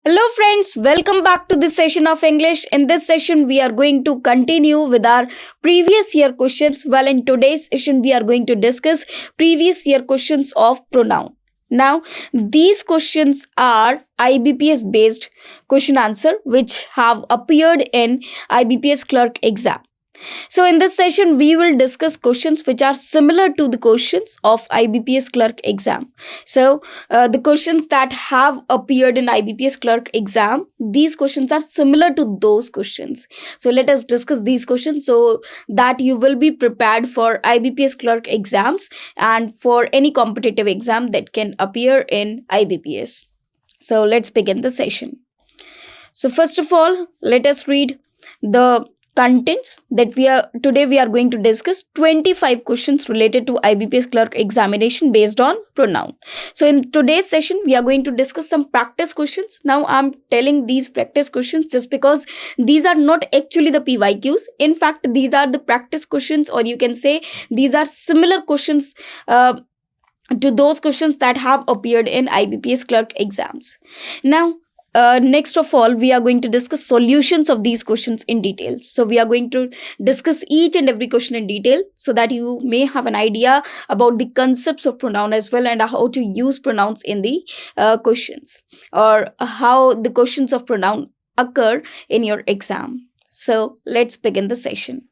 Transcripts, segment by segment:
Hello friends, welcome back to this session of English. In this session, we are going to continue with our previous year questions. Well, in today's session, we are going to discuss previous year questions of pronoun. Now, these questions are IBPS based question answer which have appeared in IBPS clerk exam. So, in this session, we will discuss questions which are similar to the questions of IBPS clerk exam. So, the questions that have appeared in IBPS clerk exam, these questions are similar to those questions. So, let us discuss these questions so that you will be prepared for IBPS clerk exams and for any competitive exam that can appear in IBPS. So, let's begin the session. So, first of all, let us read the contents that we are going to discuss 25 questions related to IBPS clerk examination based on pronoun. So in today's session we are going to discuss some practice questions. Now I'm telling these practice questions just because these are not actually the PYQs. In fact, these are the practice questions, or you can say these are similar questions to those questions that have appeared in IBPS clerk exams. Now, next of all, we are going to discuss solutions of these questions in detail. So we are going to discuss each and every question in detail so that you may have an idea about the concepts of pronoun as well, and how to use pronouns in the questions, or how the questions of pronoun occur in your exam. So let's begin the session.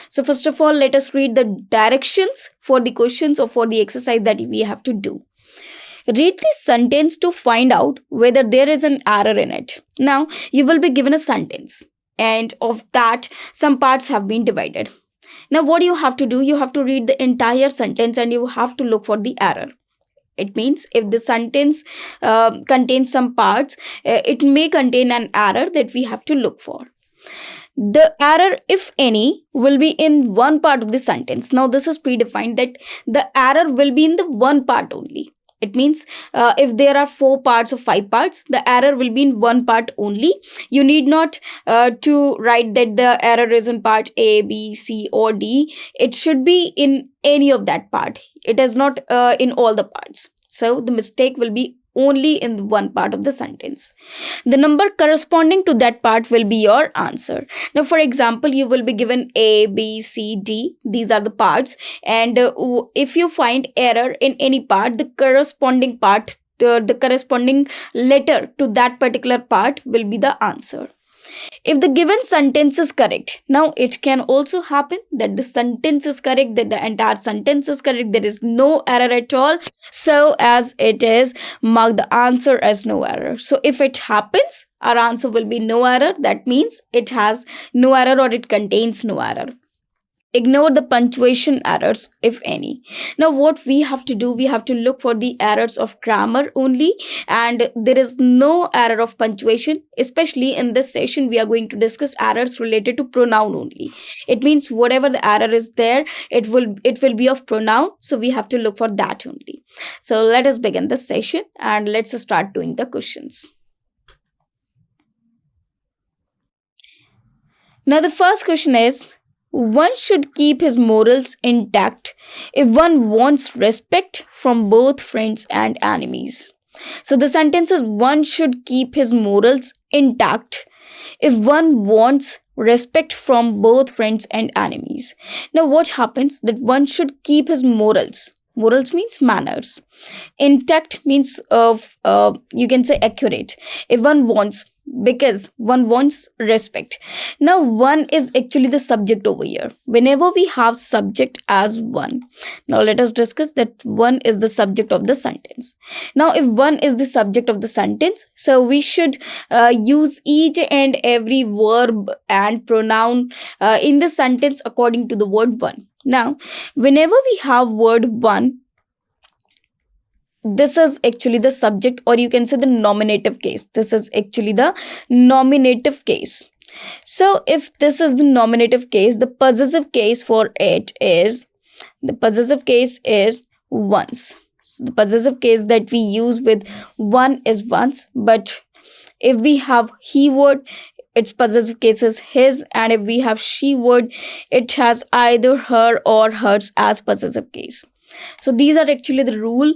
So first of all, let us read the directions for the questions or for the exercise that we have to do. Read this sentence to find out whether there is an error in it. Now, you will be given a sentence, and of that, some parts have been divided. Now, what you have to do, you have to read the entire sentence and you have to look for the error. It means if the sentence contains some parts, it may contain an error that we have to look for. The error, if any, will be in one part of the sentence. Now, this is predefined that the error will be in the one part only. It means if there are 4 parts or 5 parts, the error will be in one part only. You need not to write that the error is in part A, B, C or D. It should be in any of that part. It is not in all the parts. So the mistake will be only in one part of the sentence. The number corresponding to that part will be your answer. Now, for example, you will be given A, B, C, D. These are the parts. And if you find error in any part, the corresponding part, the corresponding letter to that particular part will be the answer. If the given sentence is correct, now it can also happen that the sentence is correct, that the entire sentence is correct, there is no error at all. So as it is, mark the answer as no error. So if it happens, our answer will be no error. That means it has no error or it contains no error. Ignore the punctuation errors, if any. Now, what we have to do, we have to look for the errors of grammar only, and there is no error of punctuation. Especially in this session, we are going to discuss errors related to pronoun only. It means whatever the error is there, it will be of pronoun. So we have to look for that only. So let us begin the session and let's start doing the questions. Now, the first question is, one should keep his morals intact if one wants respect from both friends and enemies. So the sentence is, one should keep his morals intact if one wants respect from both friends and enemies. Now, what happens that one should keep his morals. Morals means manners. Intact means you can say accurate. If one wants, because one wants respect. Now, one is actually the subject over here. Whenever we have subject as one, now let us discuss that one is the subject of the sentence. Now, if one is the subject of the sentence, so we should use each and every verb and pronoun in the sentence according to the word one. Now, whenever we have word one, this is actually the subject, or you can say the nominative case. This is actually the nominative case. So if this is the nominative case, the possessive case for it is, the possessive case is once. So the possessive case that we use with one is once, but if we have he word, its possessive case is his, and if we have she word, it has either her or hers as possessive case. So these are actually the rule.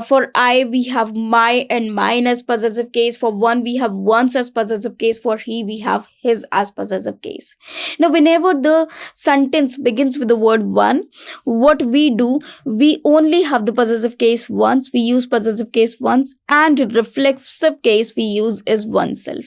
For I, we have my and mine as possessive case. For one, we have one's as possessive case. For he, we have his as possessive case. Now, whenever the sentence begins with the word one, what we do, we only have the possessive case once. We use possessive case once, and reflexive case we use is oneself.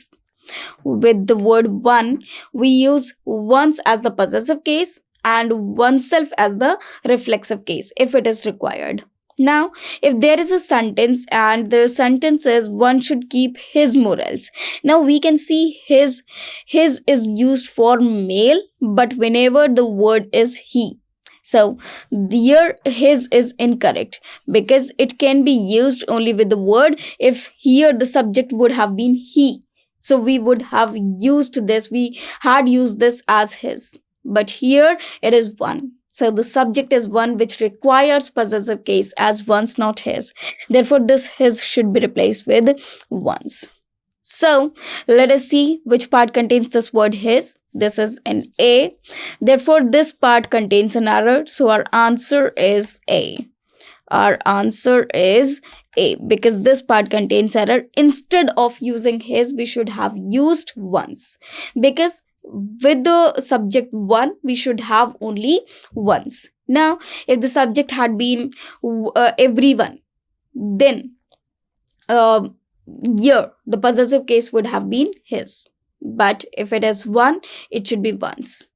With the word one, we use once as the possessive case and oneself as the reflexive case if it is required. Now, if there is a sentence and the sentence says one should keep his morals, now we can see his is used for male, but whenever the word is he. So here his is incorrect because it can be used only with the word if here the subject would have been he. So we would have used this, we had used this as his. But here it is one. So the subject is one, which requires possessive case as one's, not his. Therefore, this his should be replaced with one's. So let us see which part contains this word his. This is an A. Therefore, this part contains an error. So our answer is A. Our answer is A, because this part contains error. Instead of using his, we should have used once, because with the subject one, we should have only once. Now, if the subject had been everyone, then here the possessive case would have been his. But if it is one, it should be once.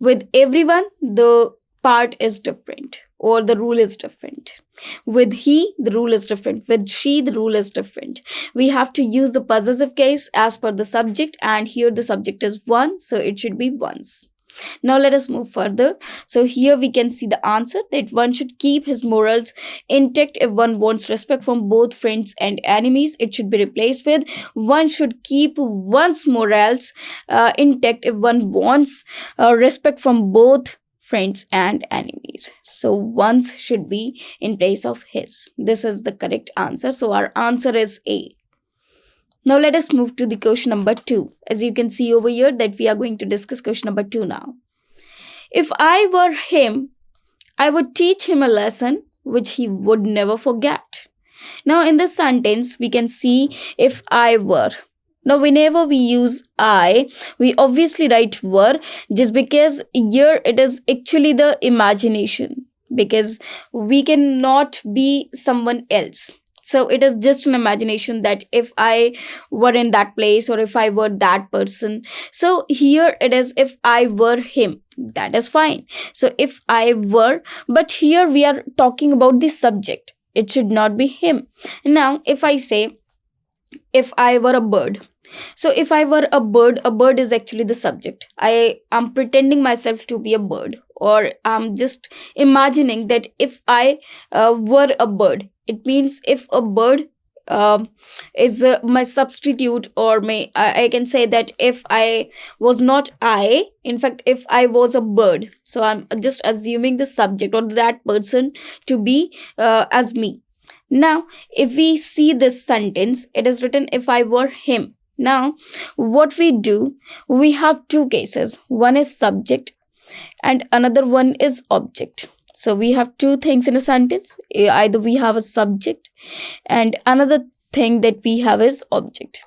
With everyone, the part is different, or the rule is different. With he, the rule is different. With she, the rule is different. We have to use the possessive case as per the subject, and here the subject is one, so it should be once. Now let us move further. So here we can see the answer, that one should keep his morals intact if one wants respect from both friends and enemies. It should be replaced with one should keep one's morals intact if one wants respect from both friends and enemies. So one's should be in place of his. This is the correct answer. So our answer is A. Now let us move to the question number 2. As you can see over here that we are going to discuss question number 2 now. If I were him, I would teach him a lesson which he would never forget. Now in this sentence, we can see if I were. Now whenever we use I, we obviously write were, just because here it is actually the imagination, because we cannot be someone else. So it is just an imagination that if I were in that place, or if I were that person. So here it is if I were him. That is fine. So if I were, but here we are talking about the subject. It should not be him. Now if I say if I were a bird. So if I were a bird is actually the subject. I am pretending myself to be a bird, or I'm just imagining that if I were a bird. It means if a bird is my substitute, or I can say that if I was not I, in fact, if I was a bird. So I'm just assuming the subject or that person to be as me. Now, if we see this sentence, it is written if I were him. Now, what we do, we have two cases. One is subject and another one is object. So we have two things in a sentence. Either we have a subject and another thing that we have is object.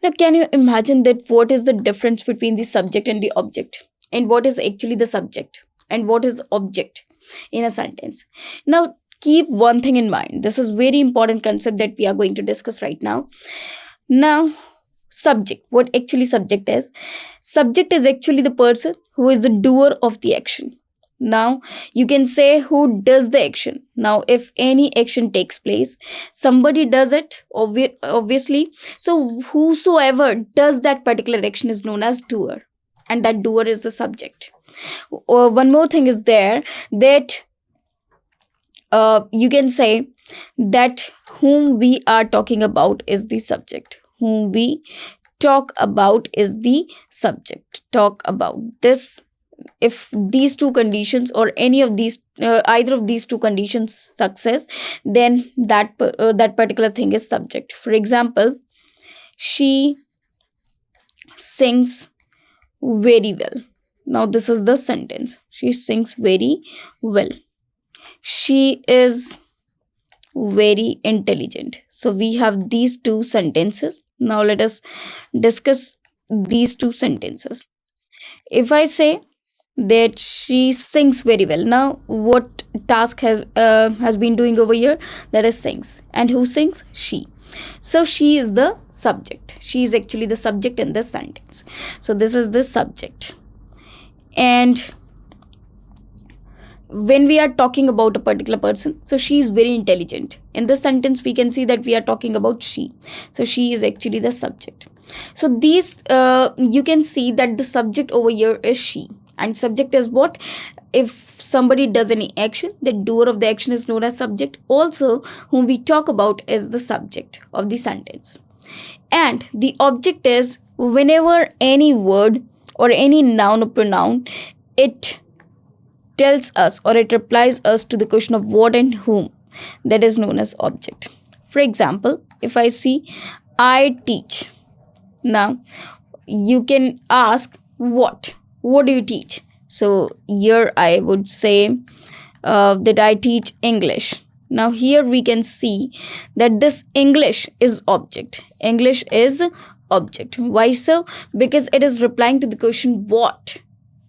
Now, can you imagine that what is the difference between the subject and the object? And what is actually the subject? And what is object in a sentence? Now, keep one thing in mind. This is very important concept that we are going to discuss right now. Now, subject. What actually subject is? Subject is actually the person who is the doer of the action. Now, you can say who does the action. Now, if any action takes place, somebody does it, obviously. So, whosoever does that particular action is known as doer. And that doer is the subject. One more thing is there, that you can say that whom we are talking about is the subject. Whom we talk about is the subject. Talk about this. If these two conditions, or any of these, either of these two conditions success, then that particular thing is subject. For example, she sings very well. Now this is the sentence. She sings very well. She is very intelligent. So we have these two sentences. Now let us discuss these two sentences. If I say that she sings very well, now what task has been doing over here? That is sings. And who sings? She. So she is the subject. She is actually the subject in this sentence. So this is the subject. And when we are talking about a particular person, so she is very intelligent. In this sentence we can see that we are talking about she. So she is actually the subject. So these you can see that the subject over here is she, and subject is what? If somebody does any action, the doer of the action is known as subject. Also, whom we talk about is the subject of the sentence. And the object is whenever any word or any noun or pronoun, it tells us or it replies us to the question of what and whom, that is known as object. For example, if I see I teach, now you can ask what do you teach? So here I would say that I teach English. Now here we can see that this English is object. English is object. Why so? Because it is replying to the question what.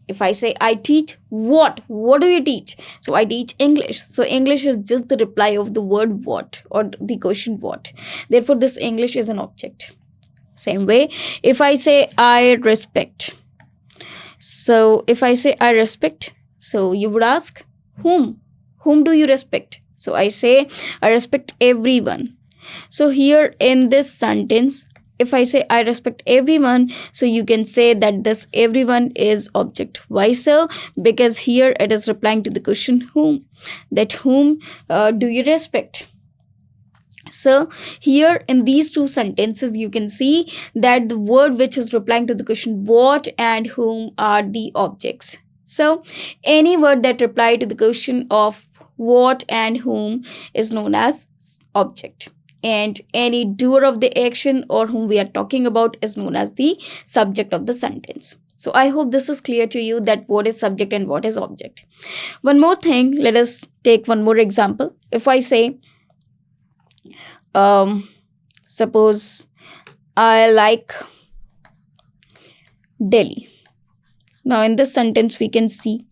If I say I teach what do you teach? So I teach English. So English is just the reply of the word what or the question what. Therefore this English is an object. Same way, if I say I respect. So if I say I respect, so you would ask whom? Whom do you respect? So I say I respect everyone. So here in this sentence, if I say I respect everyone, so you can say that this everyone is object. Why so? Because here it is replying to the question whom. That whom do you respect? So here in these two sentences, you can see that the word which is replying to the question what and whom are the objects. So any word that reply to the question of what and whom is known as object. And any doer of the action or whom we are talking about is known as the subject of the sentence. So I hope this is clear to you that what is subject and what is object. One more thing, let us take one more example. If I say, suppose I like Delhi. Now in this sentence we can see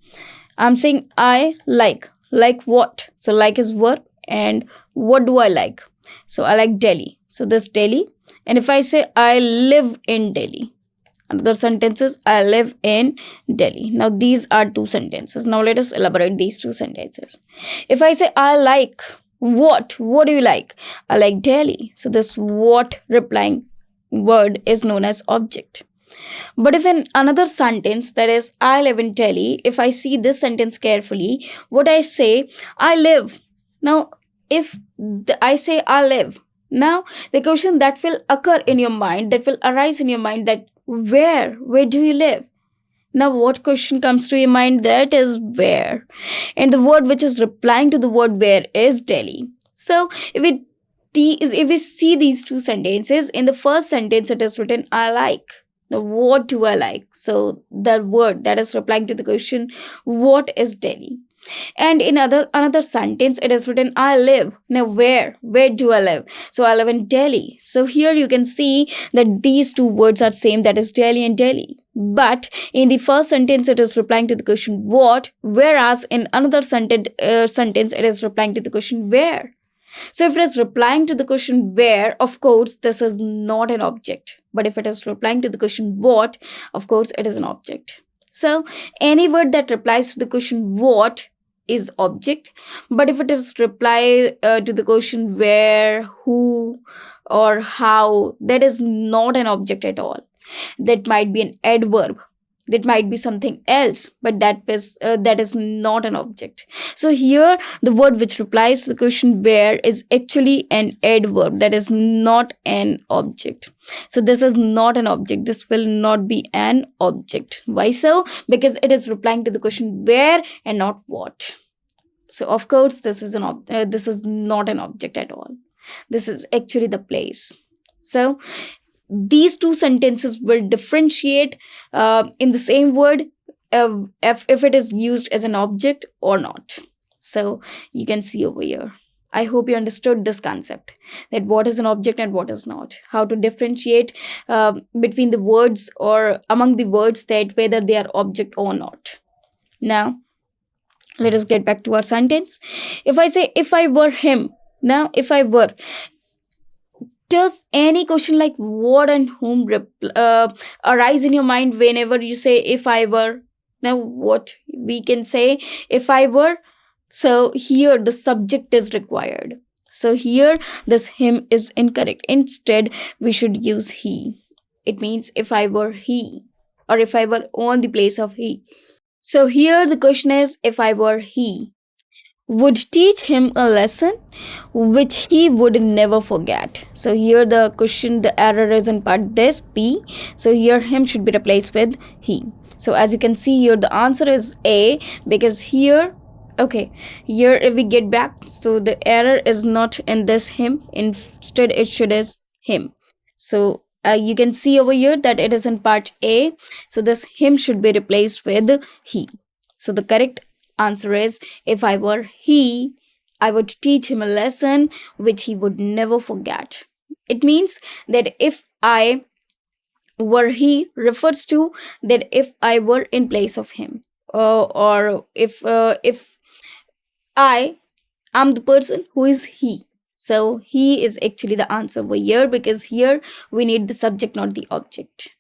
I'm saying I like what? So like is verb, and what do I like? So I like Delhi. So this Delhi. And if I say I live in Delhi, another sentence is I live in Delhi. Now these are two sentences. Now let us elaborate these two sentences. If I say I like what do you like? I like Delhi. So this what replying word is known as object. But if in another sentence, that is I live in Delhi, if I see this sentence carefully, what I say I live. Now if I say I live, now the question that will occur in your mind, that will arise in your mind, that where do you live? Now what question comes to your mind? That is where. And the word which is replying to the word where is Delhi. So if we see these two sentences, in the first sentence it is written I like. Now what do I like? So the word that is replying to the question what is Delhi. And in another sentence it is written I live. Now where do I live? So I live in Delhi. So here you can see that these two words are same, that is Delhi and Delhi. But in the first sentence it is replying to the question what, whereas in another sentence it is replying to the question where. So if it is replying to the question where, of course this is not an object. But if it is replying to the question what, of course it is an object. So any word that replies to the question what is object. But if it is reply to the question where, who or how, that is not an object at all. That might be an adverb. That might be something else, but that is not an object. So here the word which replies to the question where is actually an adverb, that is not an object. So this is not an object. This will not be an object. Why so? Because it is replying to the question where and not what. So of course this is this is not an object at all. This is actually the place. So these two sentences will differentiate in the same word if it is used as an object or not. So you can see over here. I hope you understood this concept, that what is an object and what is not, how to differentiate between the words or among the words, that whether they are object or not. Now let us get back to our sentence. If I say if I were him, now if I were, does any question like what and whom arise in your mind whenever you say if I were? Now what we can say, if I were, so here the subject is required. So here this him is incorrect. Instead we should use he. It means if I were he, or if I were on the place of he. So here the question is, if I were he, would teach him a lesson which he would never forget. So here the question, the error is in part this B. So here him should be replaced with he. So as you can see here, the answer is A, because here, okay, here if we get back, so the error is not in this him, instead it should is him. So you can see over here that it is in part A. So this him should be replaced with he. So the correct answer is, if I were he, I would teach him a lesson which he would never forget. It means that if I were he refers to that if I were in place of him, or if I am the person who is he. So he is actually the answer over here, because here we need the subject, not the object.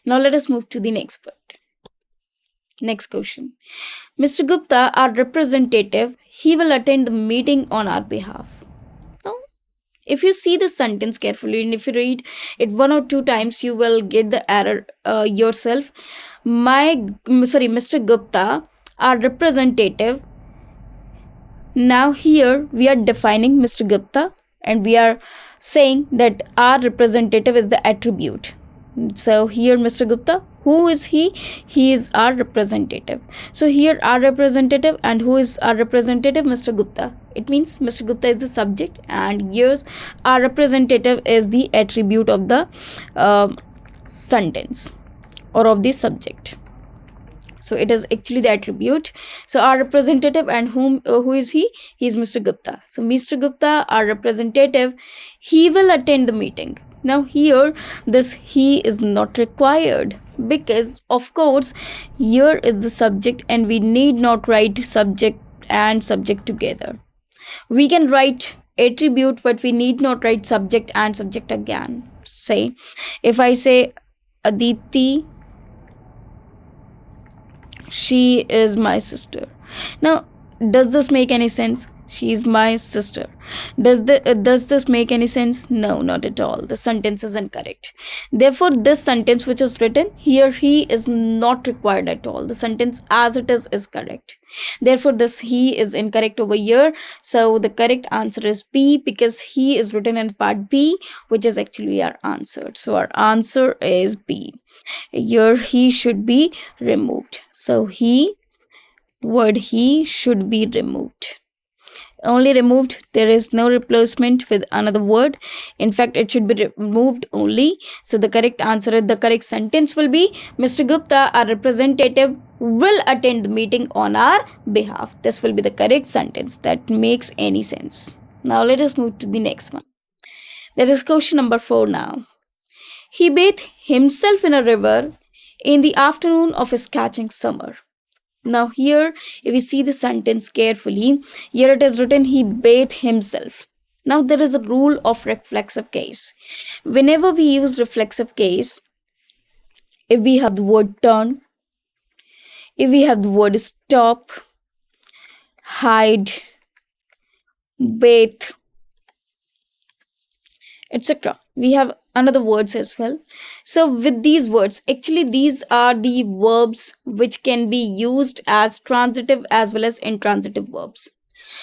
Now let us move to the next part. Next question. Mr. Gupta, our representative, he will attend the meeting on our behalf. Now, if you see the sentence carefully and if you read it one or two times, you will get the error yourself. Mr. Gupta, our representative. Now here we are defining Mr. Gupta and we are saying that our representative is the attribute. So here Mr. Gupta, who is he? He is our representative. So here our representative, and who is our representative? Mr. Gupta. It means Mr. Gupta is the subject and here's our representative is the attribute of the sentence or of the subject. So it is actually the attribute. So our representative, and who is he? He is Mr. Gupta. So Mr. Gupta, our representative, he will attend the meeting. Now here this he is not required, because of course here is the subject and we need not write subject and subject together. We can write attribute, but we need not write subject and subject again. Say if I say Aditi, she is my sister. Now does this make any sense? She is my sister. Does this make any sense? No, not at all. The sentence is incorrect. Therefore, this sentence which is written here, he is not required at all. The sentence as it is correct. Therefore, this he is incorrect over here. So the correct answer is B, because he is written in part B, which is actually our answer. So our answer is B. Here he should be removed. So word he should be removed. Only removed, there is no replacement with another word. In fact, it should be removed only. So the correct answer, the correct sentence will be, Mr. Gupta, our representative, will attend the meeting on our behalf. This will be the correct sentence. That makes any sense. Now let us move to the next one. That is question number 4 now. He bathed himself in a river in the afternoon of a scorching summer. Now here, if we see the sentence carefully, here it is written, he bathed himself. Now there is a rule of reflexive case. Whenever we use reflexive case, if we have the word turn, if we have the word stop, hide, bathe, etc., we have another words as well. So with these words, actually these are the verbs which can be used as transitive as well as intransitive verbs.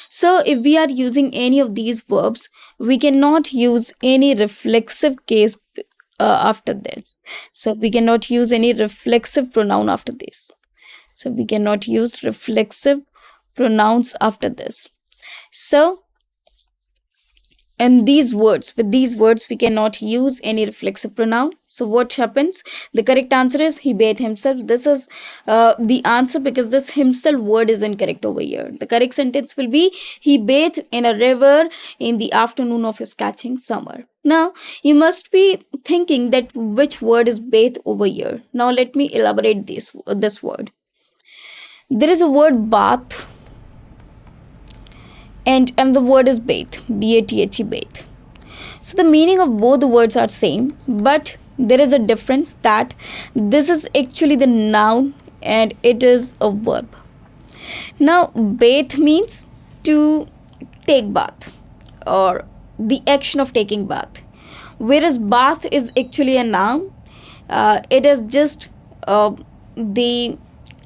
So if we are using any of these verbs, we cannot use any reflexive case after this. So we cannot use any reflexive pronoun after this. So we cannot use reflexive pronouns after this. So and with these words we cannot use any reflexive pronoun. So what happens? The correct answer is he bathed himself. This is the answer, because this himself word is incorrect over here. The correct sentence will be he bathed in a river in the afternoon of his catching summer. Now you must be thinking that which word is bathe over here. Now let me elaborate this word. There is a word bath, and the word is bathe, bathe, bathe. So the meaning of both the words are same, but there is a difference that this is actually the noun and it is a verb. Now bathe means to take bath, or the action of taking bath, whereas bath is actually a noun. It is just the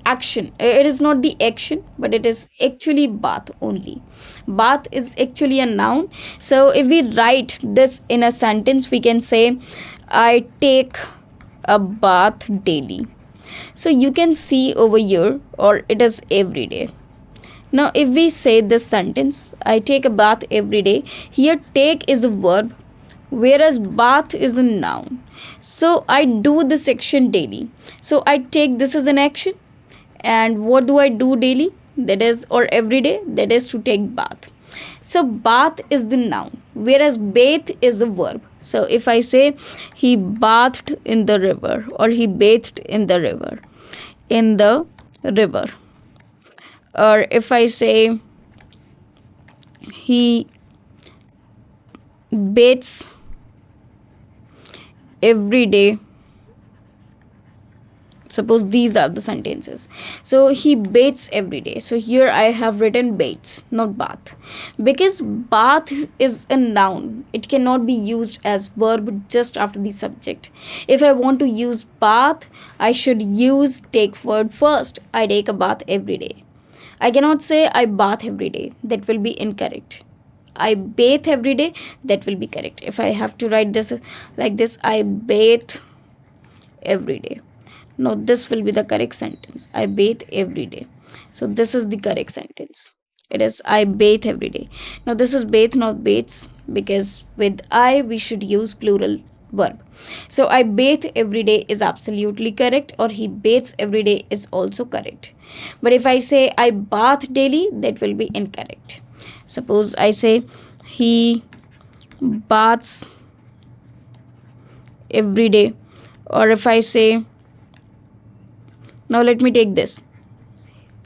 action. It is not the action, but it is actually bath only. Bath is actually a noun. So if we write this in a sentence, we can say I take a bath daily. So you can see over here, or it is every day. Now if we say this sentence, I take a bath every day, here take is a verb, whereas bath is a noun. So I do this action daily. So I take this as an action, and what do I do daily? That is, or every day, that is to take bath. So bath is the noun, whereas bathe is a verb. So if I say he bathed in the river, or he bathed in the river, or if I say he bathes every day, suppose these are the sentences. So he bathes every day. So here I have written bathes, not bath, because bath is a noun. It cannot be used as verb just after the subject. If I want to use bath, I should use take word first. I take a bath every day. I cannot say I bath every day. That will be incorrect. I bathe every day. That will be correct. If I have to write this like this, I bathe every day. No, this will be the correct sentence. I bathe every day. So this is the correct sentence. It is I bathe every day. Now this is bathe, not bathes, because with I we should use plural verb. So I bathe every day is absolutely correct, or he bathes every day is also correct. But if I say I bath daily, that will be incorrect. Suppose I say he baths every day, or if I say, now let me take this.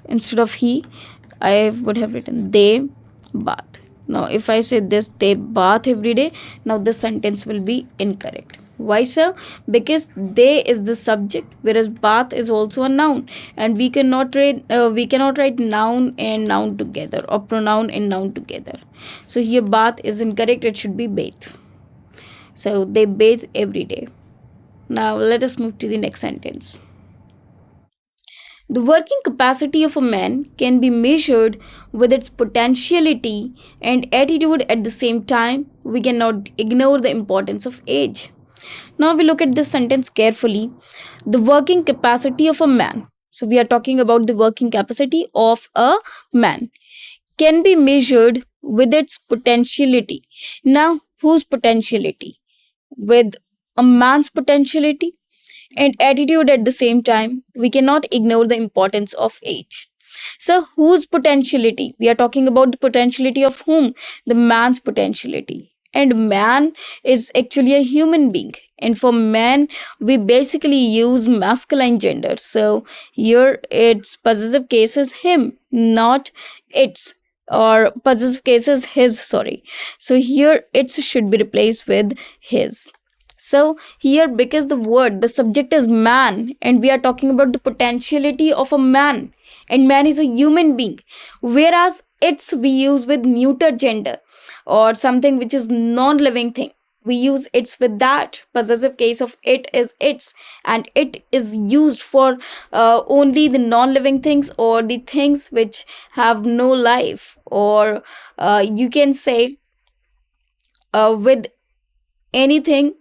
Instead of he, I would have written they bath. Now if I say this, they bath every day, now this sentence will be incorrect. Why so? Because they is the subject, whereas bath is also a noun, and we cannot write noun and noun together, or pronoun and noun together. So here bath is incorrect. It should be bathe. So they bathe every day. Now let us move to the next sentence. The working capacity of a man can be measured with its potentiality and attitude at the same time. We cannot ignore the importance of age. Now we look at this sentence carefully. The working capacity of a man. So we are talking about the working capacity of a man can be measured with its potentiality. Now, whose potentiality? With a man's potentiality and attitude at the same time. We cannot ignore the importance of age. So whose potentiality? We are talking about the potentiality of whom? The man's potentiality. And man is actually a human being. And for man, we basically use masculine gender. So here its possessive case is him, not its, or possessive case is his, sorry. So here its should be replaced with his. So here, because the subject is man, and we are talking about the potentiality of a man, and man is a human being, whereas it's we use with neuter gender, or something which is non-living thing. We use it's with that. Possessive case of it is its, and it is used for only the non-living things, or the things which have no life, or you can say with anything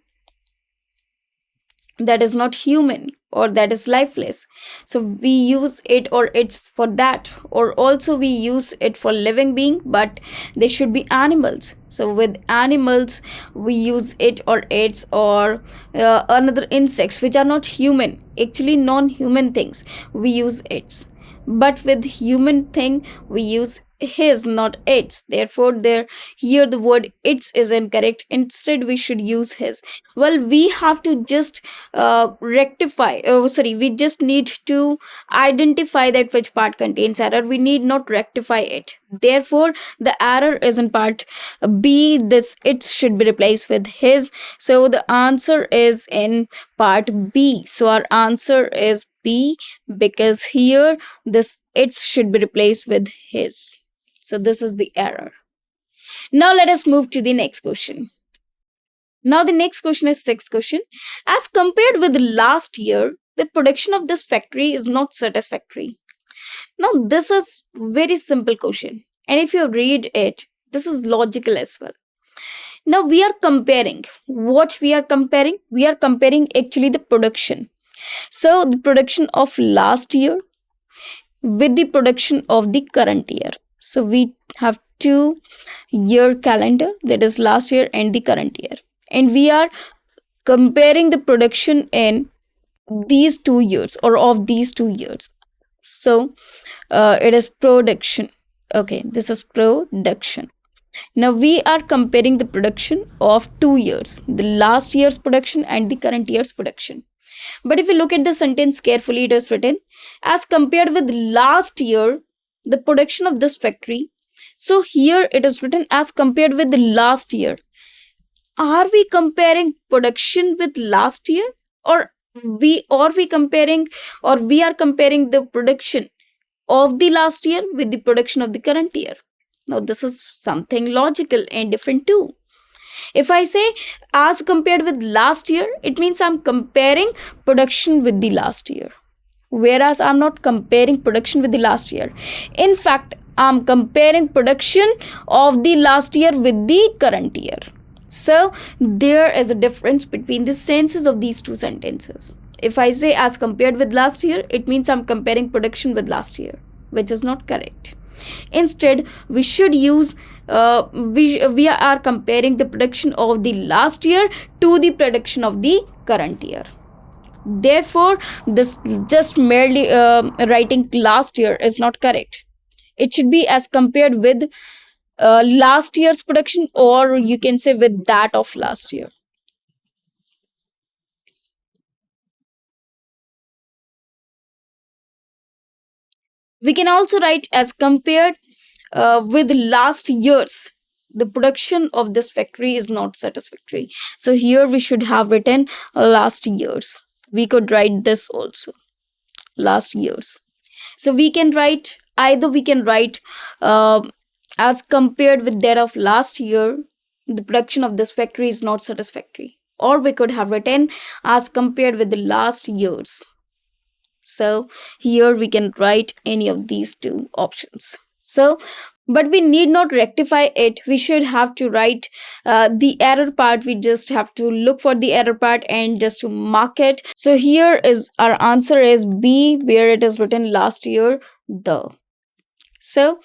that is not human. or that is lifeless. So we use it or its for that, or also we use it for living being, but they should be animals. So with animals we use it or its, or another insects which are not human, actually non-human things, we use its. But with human thing we use his, not its. Therefore there, here the word its is incorrect, instead we should use his. Well, we have to just rectify, we just need to identify that which part contains error, we need not rectify it. Therefore the error is in part B, this it should be replaced with his. So the answer is in part B. So our answer is B, because here this it should be replaced with his. So this is the error. Now let us move to the next question. Now the next question is sixth question. As compared with last year, the production of this factory is not satisfactory. Now this is very simple question, and if you read it, this is logical as well. Now we are comparing. What we are comparing? We are comparing actually the production. So the production of last year with the production of the current year. So we have 2-year calendar, that is last year and the current year, and we are comparing the production in these 2 years or of these 2 years. So it is production. Okay, this is production. Now we are comparing the production of 2 years, the last year's production and the current year's production. But if you look at the sentence carefully, it is written as compared with last year, the production of this factory. So here it is written as compared with the last year. Are we comparing production with last year, or we are comparing the production of the last year with the production of the current year? Now this is something logical and different too. If I say as compared with last year, it means I'm comparing production with the last year. Whereas I'm not comparing production with the last year. In fact, I'm comparing production of the last year with the current year. So there is a difference between the senses of these two sentences. If I say as compared with last year, it means I'm comparing production with last year, which is not correct. Instead, we should use we are comparing the production of the last year to the production of the current year. Therefore, this just merely writing last year is not correct. It should be as compared with last year's production, or you can say with that of last year. We can also write as compared with last year's. The production of this factory is not satisfactory. So here we should have written last year's. We could write this also, last year's. So we can write either we can write as compared with that of last year, the production of this factory is not satisfactory, or we could have written as compared with the last year's. So here we can write any of these two options. So, but we need not rectify it. We should have to write the error part. We just have to look for the error part and just to mark it. So here is our answer is B, where it is written last year, the. So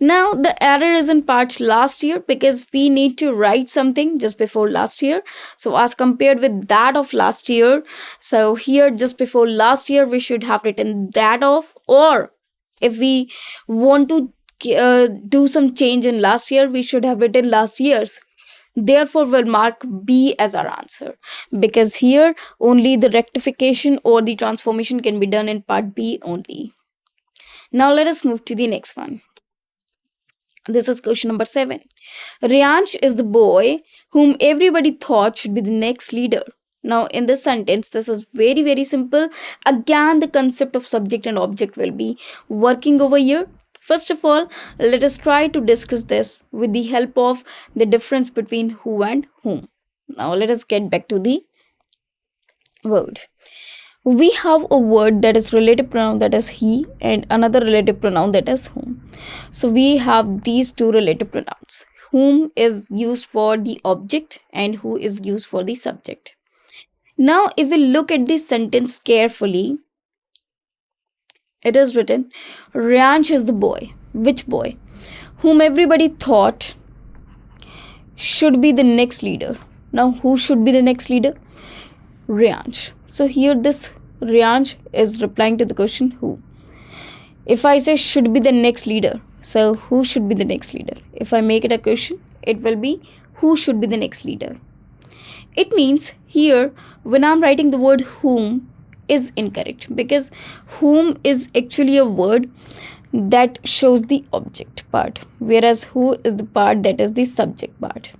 now the error is in part last year, because we need to write something just before last year. So as compared with that of last year, so here just before last year we should have written that of, or if we want to do some change in last year, we should have written last year's. Therefore we'll mark B as our answer, because here only the rectification or the transformation can be done in part B only. Now let us move to the next one. This is question number 7. Riyansh is the boy whom everybody thought should be the next leader. Now in this sentence, this is very, very simple. Again, the concept of subject and object will be working over here. First of all, let us try to discuss this with the help of the difference between who and whom. Now let us get back to the word. We have a word that is relative pronoun, that is he, and another relative pronoun, that is whom. So we have these two relative pronouns. Whom is used for the object and who is used for the subject. Now, if we look at this sentence carefully, it is written, Ryansh is the boy. Which boy? Whom everybody thought should be the next leader. Now, who should be the next leader? Ryansh. So here this Ryansh is replying to the question who. If I say should be the next leader, so who should be the next leader? If I make it a question, it will be who should be the next leader. It means here when I'm writing the word whom is incorrect, because whom is actually a word that shows the object part, whereas who is the part that is the subject part.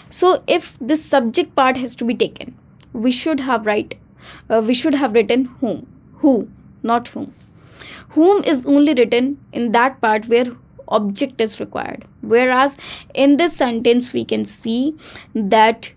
So if the subject part has to be taken, we should have written who, not whom. Whom is only written in that part where object is required, whereas in this sentence we can see that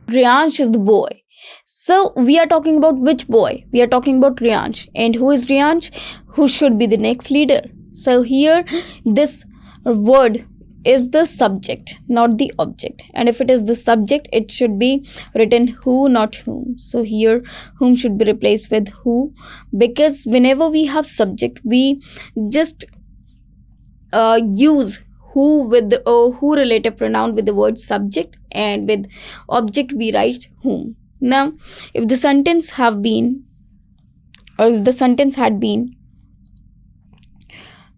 Ryansh is the boy. So we are talking about which boy? We are talking about Ryansh. And who is Ryansh? Who should be the next leader? So here this word is the subject, not the object. And if it is the subject, it should be written who, not whom. So here whom should be replaced with who, because whenever we have subject, we just use who with the who relative pronoun with the word subject, and with object we write whom. Now, if the sentence had been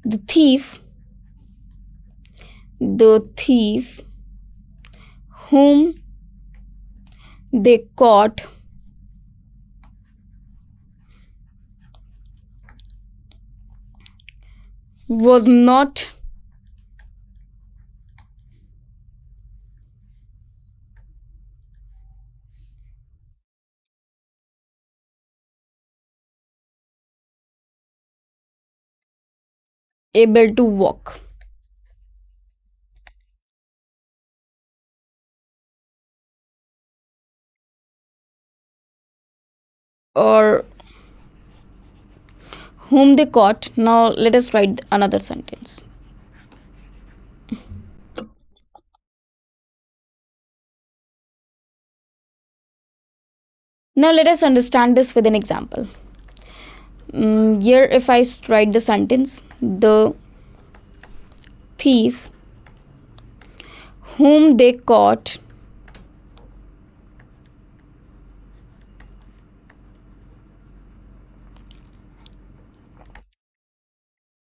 the thief whom they caught was not able to walk. Or whom they caught. Now let us write another sentence. Now let us understand this with an example. Here if I write the sentence, the thief whom they caught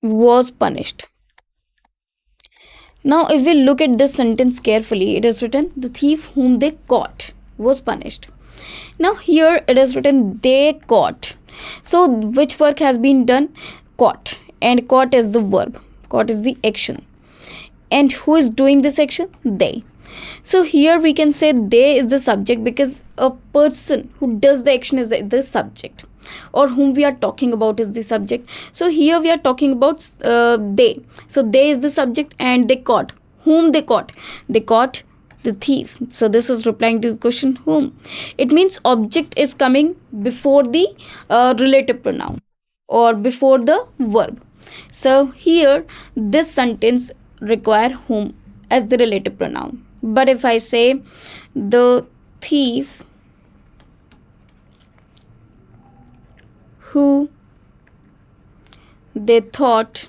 was punished. Now if we look at this sentence carefully, it is written the thief whom they caught was punished. Now here it is written they caught. So which work has been done? Caught. And caught is the verb. Caught is the action. And who is doing this action? They. So here we can say they is the subject, because a person who does the action is the subject, or whom we are talking about is the subject. So here we are talking about they. So they is the subject, and they caught. Whom they caught? They caught the thief. So this is replying to the question whom. It means object is coming before the relative pronoun or before the verb. So here this sentence require whom as the relative pronoun. But if I say the thief who they thought,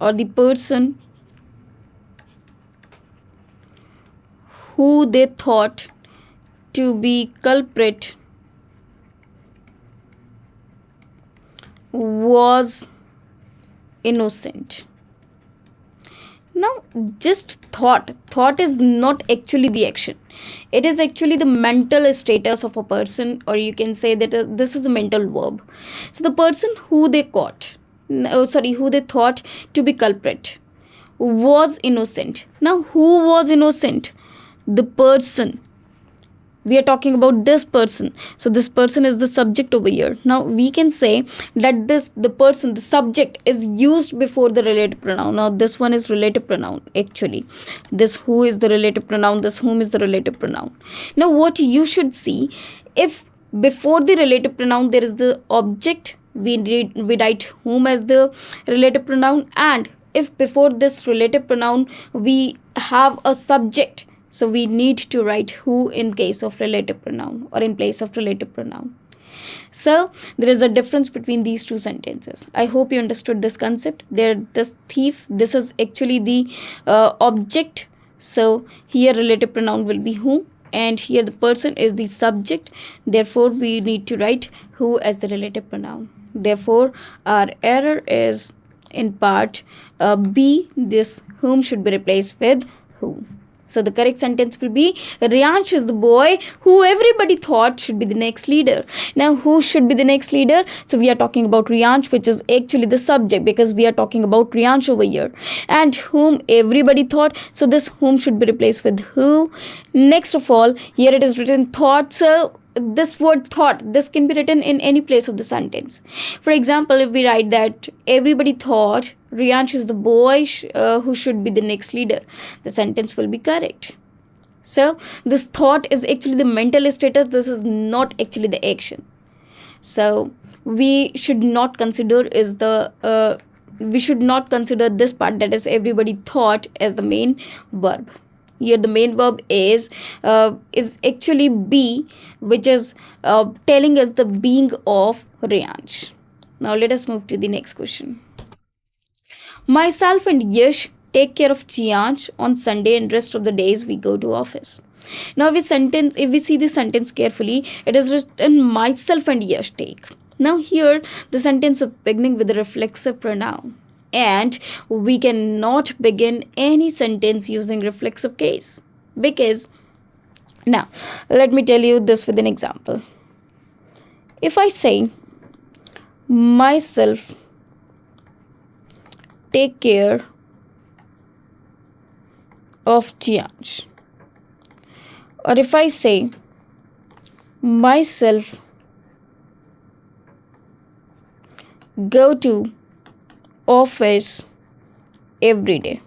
or the person who they thought to be culprit was innocent. Now just thought is not actually the action. It is actually the mental status of a person, or you can say that this is a mental verb. So the person who they who they thought to be culprit was innocent. Now who was innocent? The person. We are talking about this person. So this person is the subject over here. Now we can say that the subject is used before the relative pronoun. Now this one is relative pronoun actually. This who is the relative pronoun, this whom is the relative pronoun. Now what you should see, if before the relative pronoun there is the object, we write whom as the relative pronoun, and if before this relative pronoun we have a subject, So we need to write who in case of relative pronoun or in place of relative pronoun. So there is a difference between these two sentences. I hope you understood this concept. This thief, this is actually the object. So here relative pronoun will be who, and here the person is the subject. Therefore we need to write who as the relative pronoun. Therefore our error is in part B. This whom should be replaced with who. So the correct sentence will be Riyansh is the boy who everybody thought should be the next leader. Now who should be the next leader? So we are talking about Riyansh, which is actually the subject, because we are talking about Riyansh over here. And whom everybody thought. So this whom should be replaced with who. Next of all, here it is written thought. So this word thought, this can be written in any place of the sentence. For example, if we write that everybody thought Riyansh is the boy who should be the next leader, the sentence will be correct. So this thought is actually the mental status. This is not actually the action. So we should not consider this part, that is everybody thought, as the main verb. Here the main verb is actually be, which is telling us the being of Riyansh. Now let us move to the next question. Myself and Yash take care of Chiyansh on Sunday and rest of the days we go to office. Now if we see the sentence carefully, it is written myself and Yash take. Now here the sentence is beginning with a reflexive pronoun. And we cannot begin any sentence using reflexive case, because now let me tell you this with an example. If I say myself take care of Chiyansh, or if I say myself go to office every day.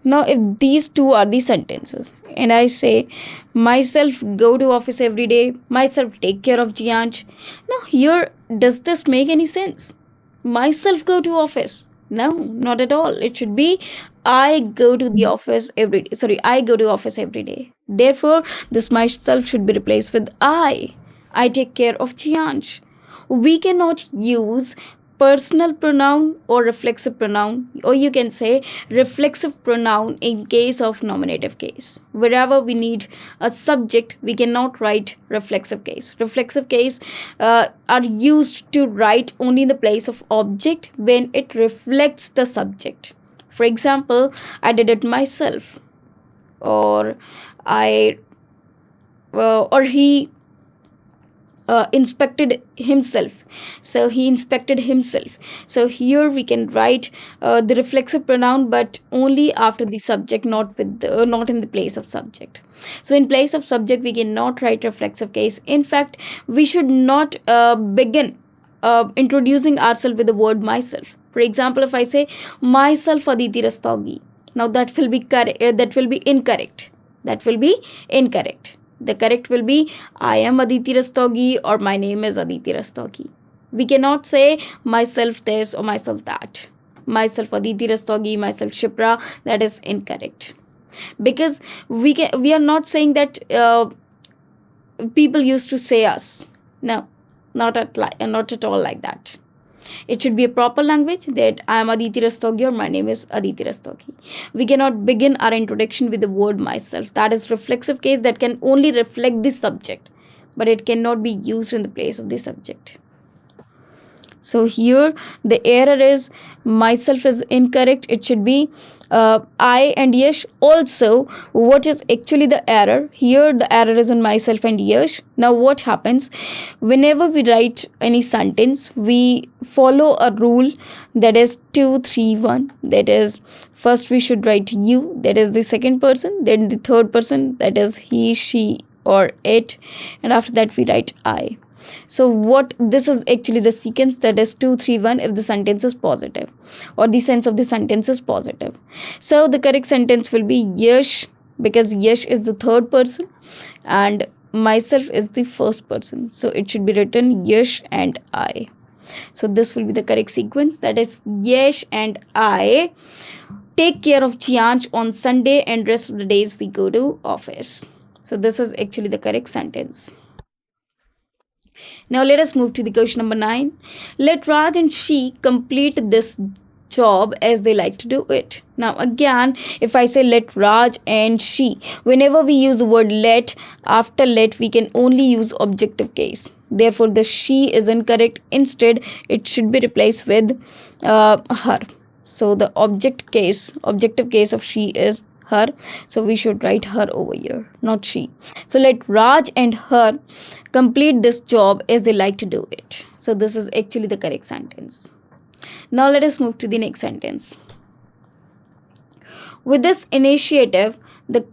Now if these two are the sentences and I say myself go to office every day, myself take care of Chiyansh, now here does this make any sense? Myself go to office? No, not at all. It should be I go to the office every day. Sorry, I go to office every day. Therefore this myself should be replaced with I take care of Chiyansh. We cannot use personal pronoun or reflexive pronoun, or you can say reflexive pronoun in case of nominative case. Wherever we need a subject, we cannot write reflexive case. Reflexive case are used to write only in the place of object when it reflects the subject. For example, I did it myself, or he inspected himself. So he inspected himself. So here we can write the reflexive pronoun, but only after the subject, not in the place of subject. So in place of subject we cannot write reflexive case. In fact, we should not begin introducing ourselves with the word myself. For example, if I say myself Aditi Rastogi, now that will be correct. That will be incorrect. The correct will be I am Aditi Rastogi or my name is Aditi Rastogi. We cannot say myself this or myself that. Myself Aditi Rastogi, myself Shipra, that is incorrect. Because we are not saying that people used to say us. No, not at all like that. It should be a proper language, that I am Aditi Rastogi or my name is Aditi Rastogi. We cannot begin our introduction with the word myself. That is reflexive case that can only reflect the subject, but it cannot be used in the place of the subject. So here the error is myself is incorrect. It should be I and Yash. Also, what is actually the error? Here the error is in myself and Yash. Now what happens? Whenever we write any sentence, we follow a rule, that is 2, 3, 1. That is, first we should write you, that is the second person, then the third person, that is he, she or it, and after that we write I. So this is actually the sequence, that is 2, 3, 1 if the sentence is positive or the sense of the sentence is positive. So the correct sentence will be Yash, because Yash is the third person and myself is the first person. So it should be written Yash and I. So this will be the correct sequence, that is Yash and I take care of Chianch on Sunday and rest of the days we go to office. So this is actually the correct sentence. Now let us move to the question number 9. Let Raj and she complete this job as they like to do it. Now again, if I say let Raj and she, whenever we use the word let, after let we can only use objective case. Therefore the she is incorrect. Instead it should be replaced with her. So the objective case of she is her, so we should write her over here, not she. So let Raj and her complete this job as they like to do it. So this is actually the correct sentence. Now let us move to the next sentence. With this initiative, the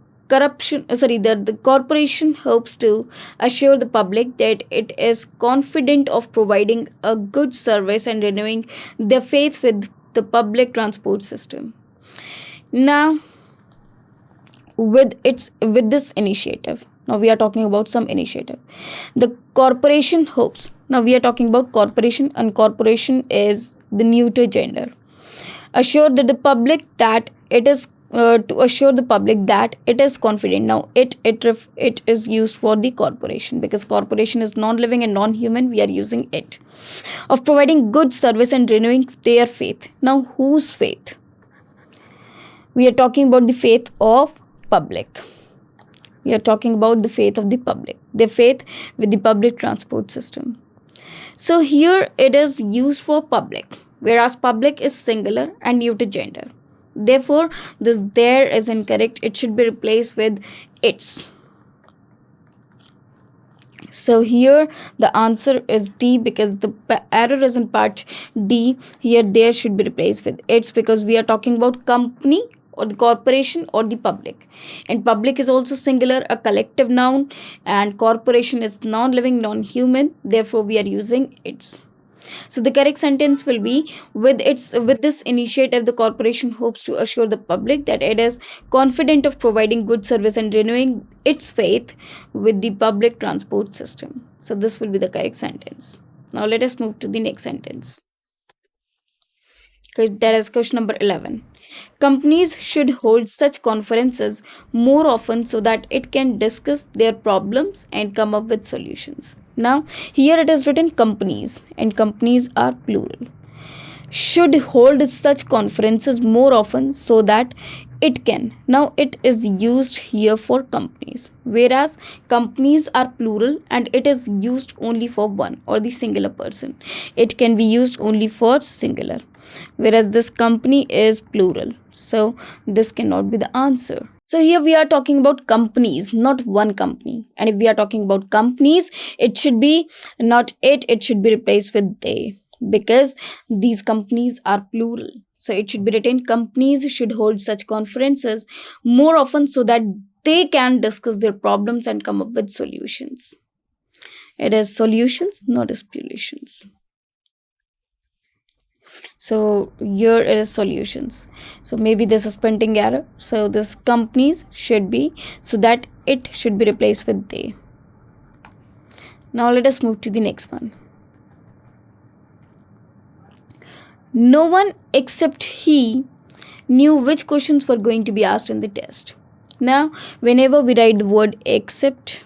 corporation hopes to assure the public that it is confident of providing a good service and renewing their faith with the public transport system. Now, with this initiative, now we are talking about some initiative. The corporation hopes. Now we are talking about corporation, and corporation is the neuter gender. Assure that the public that it is to assure the public that it is confident. Now it is used for the corporation because corporation is non-living and non-human. We are using it. Of providing good service and renewing their faith. Now whose faith? We are talking about the faith of public. We are talking about the faith of the public, their faith with the public transport system. So here it is used for public, whereas public is singular and neuter gender. Therefore, this there is incorrect. It should be replaced with its. So here the answer is D because the error is in part D. Here there should be replaced with its because we are talking about company or the corporation or the public, and public is also singular, a collective noun, and corporation is non-living, non-human. Therefore we are using its. So the correct sentence will be with this initiative the corporation hopes to assure the public that it is confident of providing good service and renewing its faith with the public transport system. So this will be the correct sentence. Now let us move to the next sentence. That is question number 11. Companies should hold such conferences more often so that it can discuss their problems and come up with solutions. Now, here it is written companies, and companies are plural. Should hold such conferences more often so that it can. Now, it is used here for companies, whereas companies are plural and it is used only for one or the singular person. It can be used only for singular, whereas this company is plural. So this cannot be the answer. So here we are talking about companies, not one company. And if we are talking about companies, it should be not it should be replaced with they, because these companies are plural. So it should be written companies should hold such conferences more often so that they can discuss their problems and come up with solutions. It is solutions, not disputations. So here it is solutions. So maybe this is printing error. So this companies should be, so that it should be replaced with they. Now let us move to the next one. No one except he knew which questions were going to be asked in the test. Now whenever we write the word except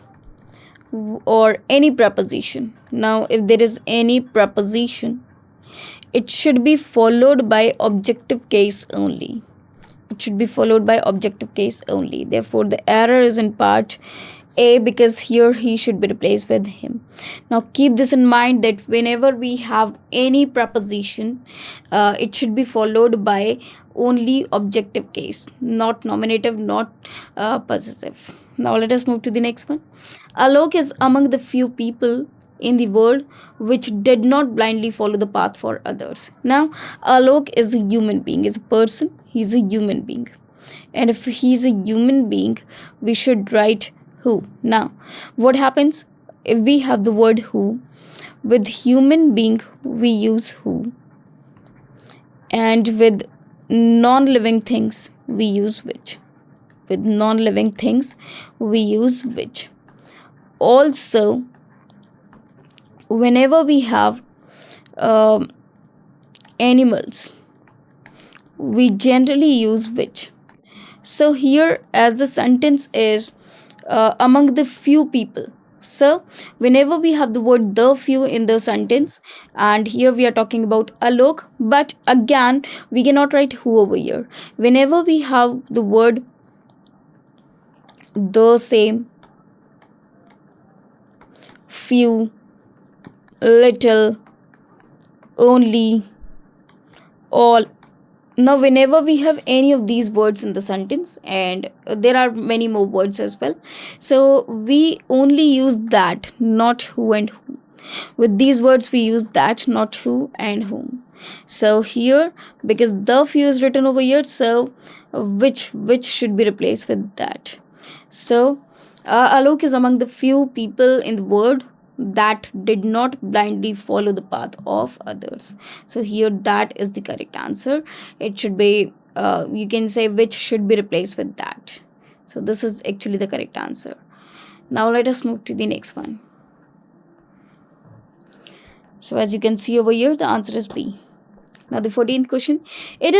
or any preposition, now if there is any preposition, it should be followed by objective case only. It should be followed by objective case only. Therefore, the error is in part A, because here he should be replaced with him. Now, keep this in mind that whenever we have any preposition, it should be followed by only objective case, not nominative, not possessive. Now, let us move to the next one. Alok is among the few people in the world which did not blindly follow the path for others. Now, Alok is a human being, is a person, he's a human being. And if he's a human being, we should write who. Now, what happens if we have the word who? With human being, we use who. And with non-living things, we use which. With non-living things, we use which. Also, whenever we have animals, we generally use which. So here, as the sentence is among the few people, so whenever we have the word the few in the sentence, and here we are talking about Alok, but again we cannot write who over here. Whenever we have the word the same, few, little, only, all. Now whenever we have any of these words in the sentence, and there are many more words as well, so we only use that, not who and whom. With these words we use that, not who and whom. So here, because the few is written over here, so which should be replaced with that. So Alok is among the few people in the world that did not blindly follow the path of others. So here that is the correct answer. It should be you can say which should be replaced with that. So this is actually the correct answer. Now let us move to the next one. So as you can see over here, the answer is B. Now the 14th question, it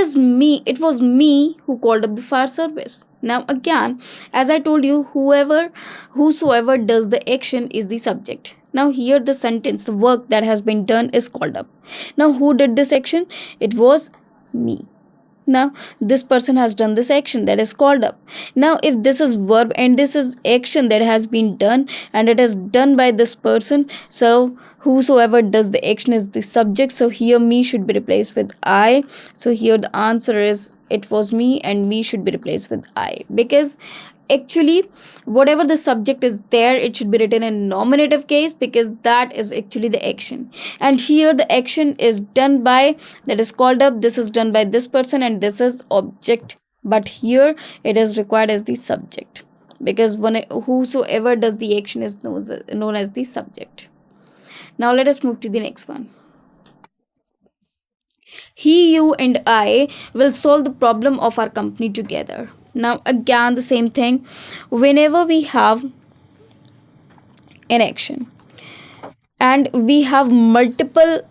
was me who called up the fire service. Now again, as I told you, whosoever does the action is the subject. Now here the sentence, the work that has been done is called up. Now who did this action? It was me. Now this person has done this action, that is called up. Now if this is verb and this is action that has been done and it is done by this person, so whosoever does the action is the subject. So here me should be replaced with I. So here the answer is it was me, and me should be replaced with I, because actually whatever the subject is there, it should be written in nominative case, because that is actually the action. And here the action is done by, that is called up, this is done by this person, and this is object, but here it is required as the subject, because whosoever does the action is known as the subject. Now let us move to the next one. He, you, and I will solve the problem of our company together. Now again the same thing, whenever we have an action and we have multiple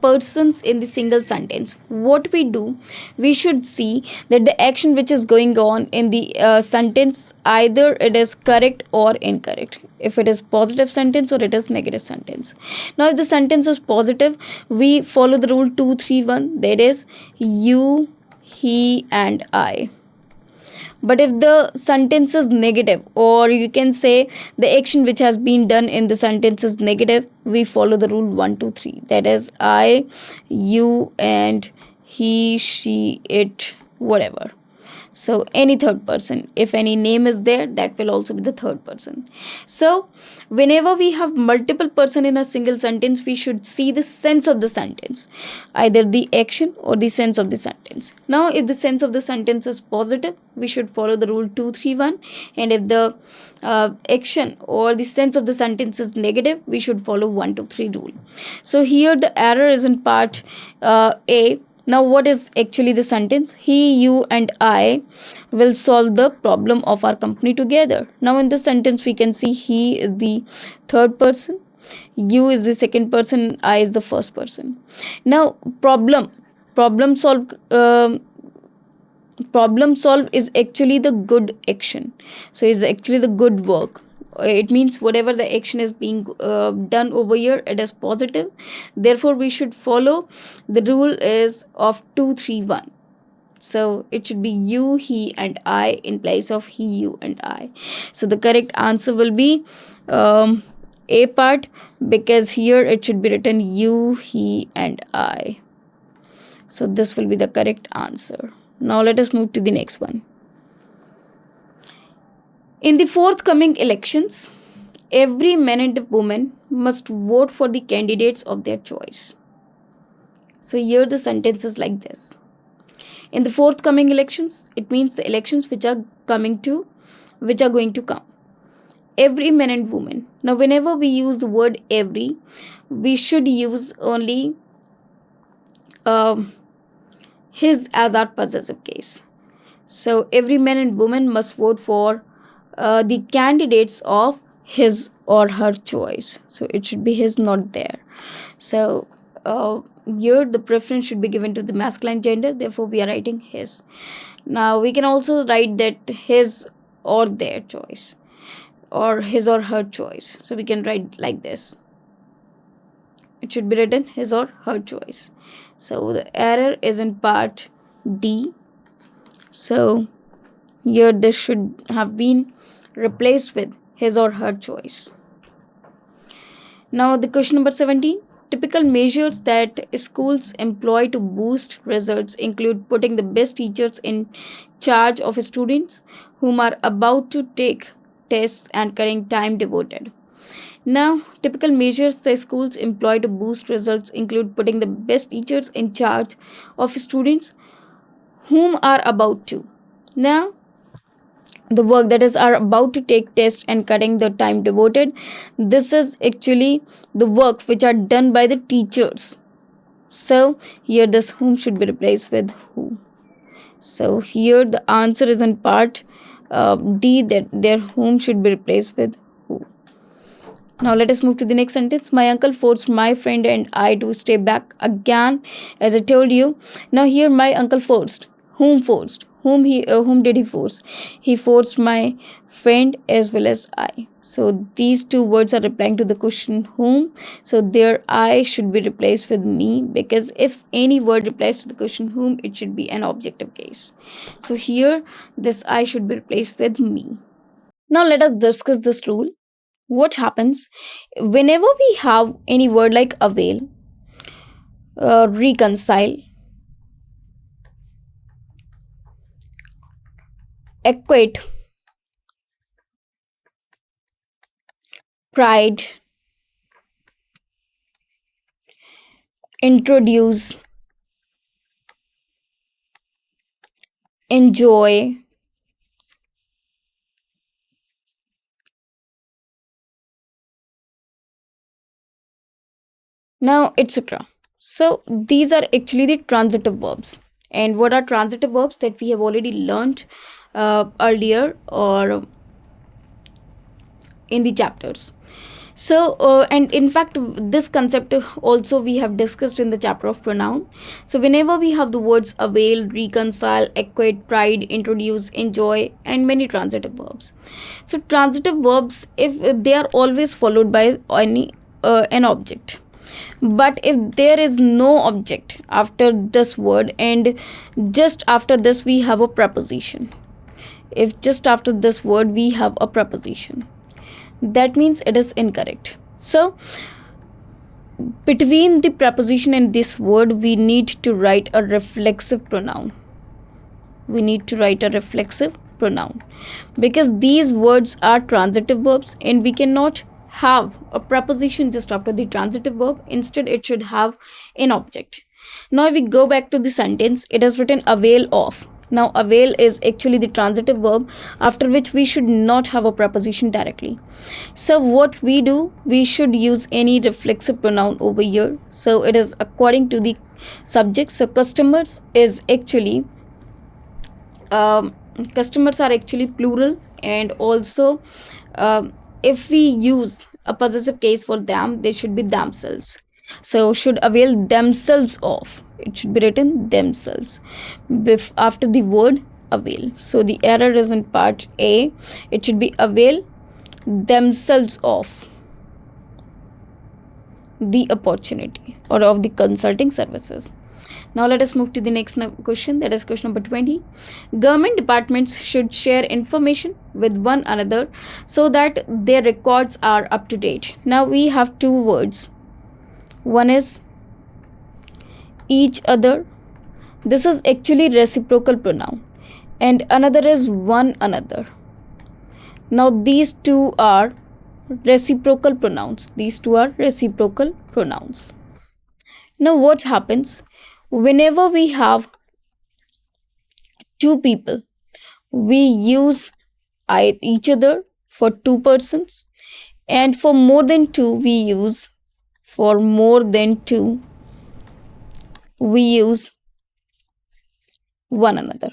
persons in the single sentence, what we do, we should see that the action which is going on in the sentence, either it is correct or incorrect, if it is positive sentence or it is negative sentence. Now if the sentence is positive, we follow the rule 2-3-1, that is you, he, and I. But if the sentence is negative, or you can say the action which has been done in the sentence is negative, we follow the rule 1-2-3, that is I, you, and he, she, it, whatever. So any third person, if any name is there, that will also be the third person. So whenever we have multiple person in a single sentence, we should see the sense of the sentence, either the action or the sense of the sentence. Now if the sense of the sentence is positive, we should follow the rule 2-3-1, and if the action or the sense of the sentence is negative, we should follow 1-2-3 rule. So here the error is in part A. Now what is actually the sentence? He, you, and I will solve the problem of our company together. Now in this sentence we can see he is the third person, you is the second person, I is the first person. Now problem solve is actually the good action, so is actually the good work. It means whatever the action is being done over here, it is positive, therefore we should follow the rule is of 2-3-1. So it should be you, he, and I in place of he, you, and I. So the correct answer will be A part, because here it should be written you, he, and I. So this will be the correct answer. Now let us move to the next one. In the forthcoming elections, every man and woman must vote for the candidates of their choice. So here the sentence is like this. In the forthcoming elections, it means the elections which are going to come. Every man and woman. Now whenever we use the word every, we should use only his as our possessive case. So every man and woman must vote for the candidates of his or her choice. So it should be his, not there. So here the preference should be given to the masculine gender, therefore we are writing his. Now we can also write that his or their choice, or his or her choice. So we can write like this. It should be written his or her choice. So the error is in part D. So here this should have been replaced with his or her choice. Now the question number 17. Typical measures that schools employ to boost results include putting the best teachers in charge of students whom are about to take tests and cutting time devoted. Now, typical measures the schools employ to boost results include putting the best teachers in charge of students whom are about to. Now, the work that is are about to take test and cutting the time devoted, this is actually the work which are done by the teachers. So here this whom should be replaced with who. So here the answer is in part D, that their whom should be replaced with who. Now let us move to the next sentence. My uncle forced my friend and I to stay back again, as I told you. Now here my uncle forced. Whom forced? Whom did he force? He forced my friend as well as I. So these two words are replying to the question whom. So there I should be replaced with me, because if any word replies to the question whom, it should be an objective case. So here this I should be replaced with me. Now let us discuss this rule. What happens whenever we have any word like avail, reconcile, equate, pride, introduce, enjoy, now etc. So these are actually the transitive verbs. And what are transitive verbs? That we have already learned earlier or in the chapters. So and in fact this concept also we have discussed in the chapter of pronoun. So whenever we have the words avail, reconcile, equate, pride, introduce, enjoy, and many transitive verbs. So transitive verbs, if they are always followed by any an object, but if there is no object after this word and just after this we have a preposition, if just after this word we have a preposition, that means it is incorrect. So between the preposition and this word we need to write a reflexive pronoun. We need to write a reflexive pronoun, because these words are transitive verbs and we cannot have a preposition just after the transitive verb. Instead it should have an object. Now if we go back to the sentence, it is written avail of. Now avail is actually the transitive verb, after which we should not have a preposition directly. So what we do, we should use any reflexive pronoun over here. So it is according to the subject. So customers is actually customers are actually plural, and also if we use a possessive case for them, they should be themselves. So should avail themselves of, it should be written themselves after the word avail. So the error is in part A. It should be avail themselves of the opportunity or of the consulting services. Now let us move to the next question, that is question number 20. Government departments should share information with one another so that their records are up to date. Now we have two words. One is each other. This is actually reciprocal pronoun, and another is one another. Now these two are reciprocal pronouns. These two are reciprocal pronouns. Now what happens whenever we have two people? We use each other for two persons, and for more than two we use one another.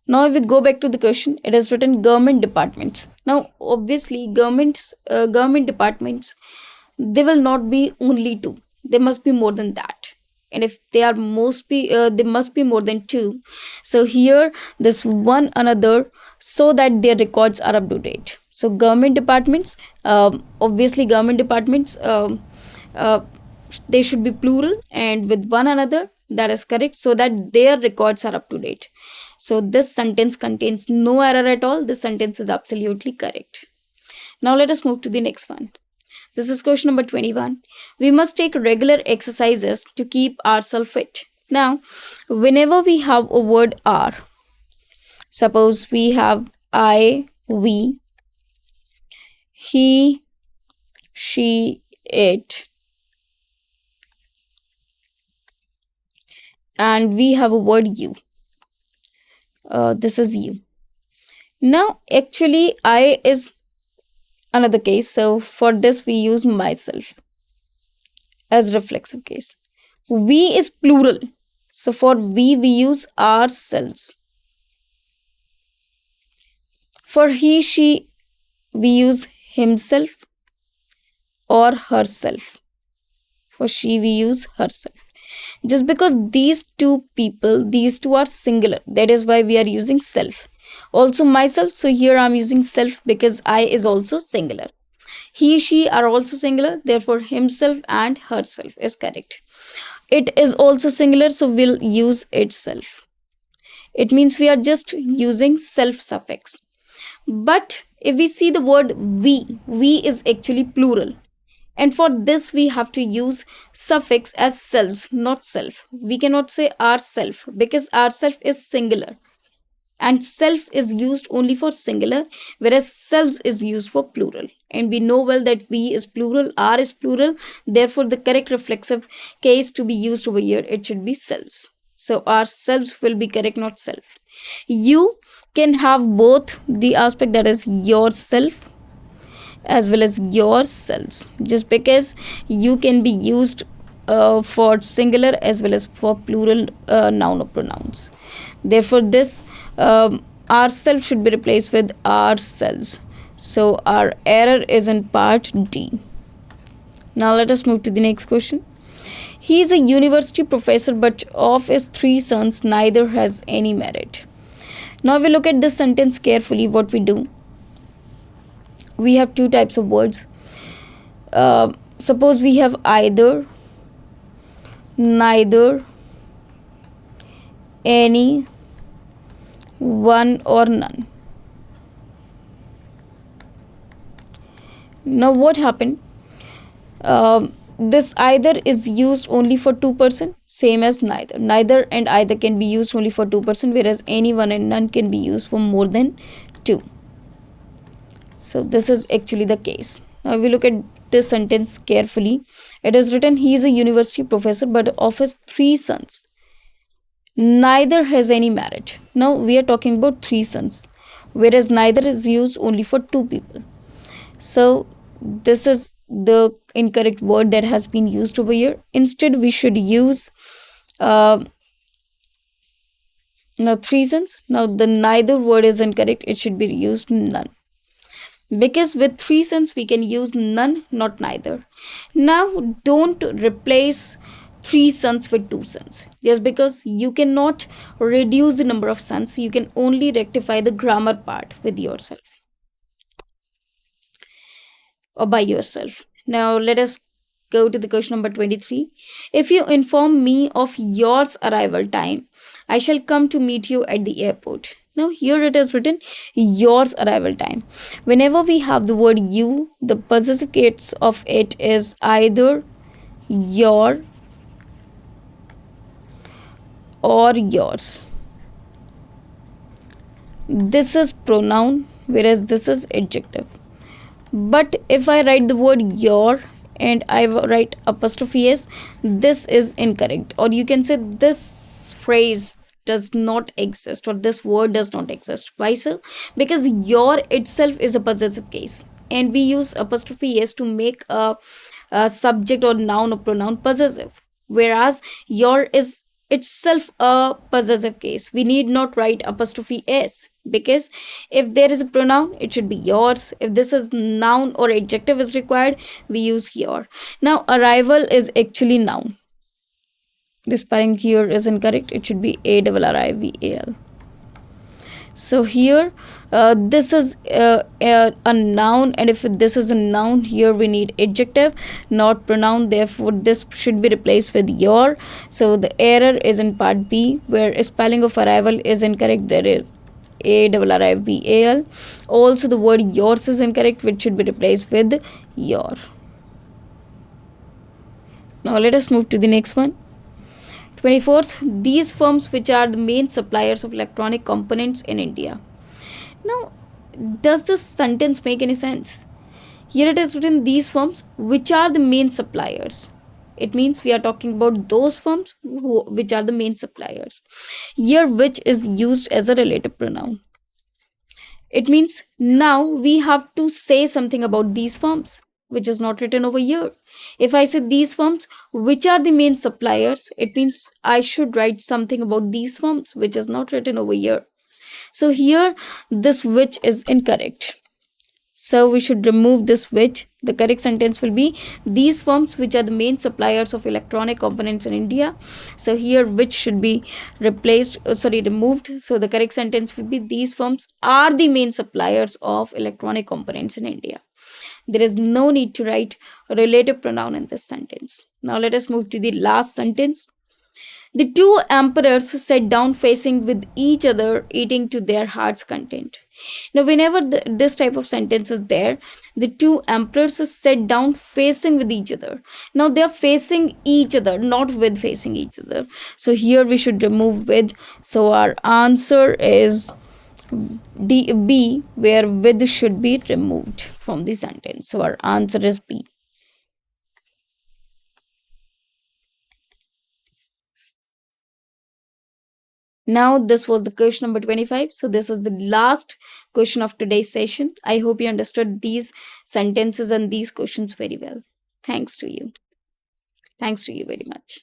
Now if we go back to the question, it is written government departments. Now obviously government departments, they will not be only two, there must be more than that. and if they are they must be more than two. So here this one another, so that their records are up to date. So government departments, obviously government departments, uh, they should be plural and with one another, that is correct, so that their records are up to date. So this sentence contains no error at all. This sentence is absolutely correct. Now let us move to the next one. This is question number 21. We must take regular exercises to keep ourselves fit. Now, whenever we have a word are, suppose we have I, we, he, she, it, and we have a word you. This is you. Now, actually, I is another case. So for this, we use myself as reflexive case. We is plural. So for we use ourselves. For he, she, we use himself or herself. For she, we use herself. Just because these two people, these two are singular, that is why we are using self. Also myself, so here I'm using self because I is also singular. He, she are also singular, therefore himself and herself is correct. It is also singular, so we'll use itself. It means we are just using self suffix. But if we see the word we is actually plural. And for this, we have to use suffix as selves, not self. We cannot say ourself because ourself is singular. And self is used only for singular, whereas selves is used for plural. And we know well that we is plural, R is plural. Therefore, the correct reflexive case to be used over here, it should be selves. So ourselves will be correct, not self. You can have both the aspect, that is yourself as well as yourselves, just because you can be used for singular as well as for plural noun or pronouns. Therefore this ourself should be replaced with ourselves. So our error is in part D. Now let us move to the next question. He is a university professor, but of his 3 sons neither has any merit. Now we look at this sentence carefully. What we do, we have 2 types of words. Suppose we have either, neither, any, one or none. Now what happened? This either is used only for 2%, same as neither. Neither and either can be used only for 2%, whereas any, one and none can be used for more than 2. So this is actually the case. Now we look at this sentence carefully. It is written, he is a university professor, but of his 3 sons neither has any merit. Now we are talking about 3 sons, whereas neither is used only for 2 people. So this is the incorrect word that has been used over here. Instead we should use now 3 sons. Now the neither word is incorrect. It should be used none, because with 3 sons we can use none, not neither. Now don't replace 3 sons with 2 sons, just because you cannot reduce the number of sons. You can only rectify the grammar part with yourself or by yourself. Now let us go to the question number 23. If you inform me of yours arrival time, I shall come to meet you at the airport. Now here it is written yours arrival time. Whenever we have the word you, the possessive case of it is either your or yours. This is pronoun, whereas this is adjective. But if I write the word your and I write apostrophe s, this is incorrect, or you can say this phrase does not exist, or this word does not exist. Why so? Because your itself is a possessive case, and we use apostrophe s to make a subject or noun or pronoun possessive, whereas your is itself a possessive case. We need not write apostrophe s, because if there is a pronoun, it should be yours. If this is noun or adjective is required, we use your. Now arrival is actually noun, The spelling here is incorrect. It should be ARRIVAL. So here this is a noun, and if this is a noun, here we need adjective, not pronoun. Therefore this should be replaced with your. So the error is in part B, where spelling of arrival is incorrect. There is ARRIVAL. Also the word yours is incorrect, which should be replaced with your. Now let us move to the next one. 24th, these firms which are the main suppliers of electronic components in India. Now, does this sentence make any sense? Here it is written, these firms which are the main suppliers. It means we are talking about those firms which are the main suppliers. Here which is used as a relative pronoun. It means now we have to say something about these firms, which is not written over here. If I say these firms which are the main suppliers, it means I should write something about these firms, which is not written over here. So here this which is incorrect. So we should remove this which. The correct sentence will be, these firms which are the main suppliers of electronic components in India. So here which should be removed. So the correct sentence will be, these firms are the main suppliers of electronic components in India. There is no need to write a relative pronoun in this sentence. Now let us move to the last sentence. The two emperors sat down facing with each other, eating to their heart's content. Now whenever this type of sentence is there, the two emperors sat down facing with each other. Now they are facing each other, not with facing each other. So here we should remove with. So our answer is B, where with should be removed from the sentence. So our answer is B. Now this was the question number 25. So this is the last question of today's session. I hope you understood these sentences and these questions very well. Thanks to you. Thanks to you very much.